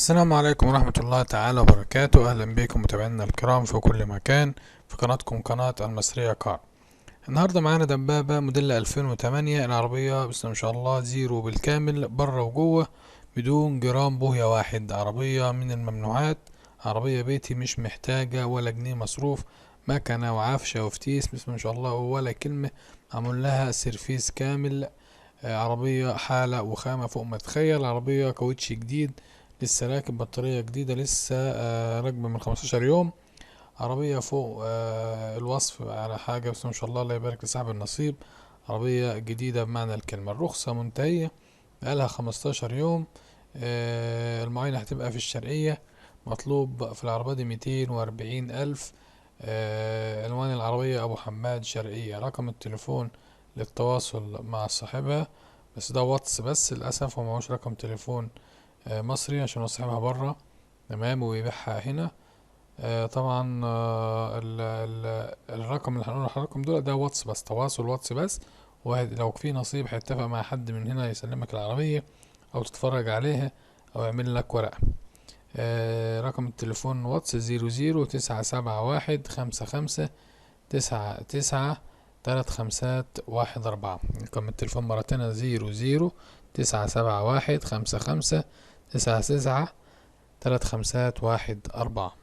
السلام عليكم ورحمة الله تعالى وبركاته. أهلا بكم متابعينا الكرام في كل مكان في قناتكم قناة المصرية كار. النهاردة معانا دبابة موديل 2008. العربية بسم الله ما شاء الله زيرو بالكامل بره وجوه بدون جرام بوهية واحد. عربية من الممنوعات، عربية بيتي مش محتاجة ولا جنيه مصروف، مكنة وعفشة وفتيس بسم الله ما شاء الله ولا كلمة. معمول لها سيرفيس كامل. عربية حالة وخامة فوق ما تتخيل. عربية كاوتش جديد، لسه راكب بطارية جديدة، لسه راكبة من 15 يوم. عربية فوق الوصف على حاجة بس ما شاء الله، الله يبارك لصاحب النصيب. عربية جديدة بمعنى الكلمة. الرخصة منتهية بقالها 15 يوم. المعاينة هتبقى في الشرقية. مطلوب في العربية دي 240,000. عنوان العربية أبو حماد شرقية. رقم التليفون للتواصل مع صاحبها، بس ده واتس بس للأسف، ومعوش رقم تليفون مصري عشان هو صاحبها برا تمام ويبيعها هنا. طبعا الرقم اللي هنقوله لحضراتكم دول ده واتس بس، تواصل واتس بس. واحد لو في نصيب هيتفق مع حد من هنا يسلمك العربية أو تتفرج عليها أو يعمل لك ورقة. رقم التليفون واتس 00 971 55 9 9 3 5 1 4. رقم التليفون مرة تانية 00 971 55 9 9 3 5 1 4.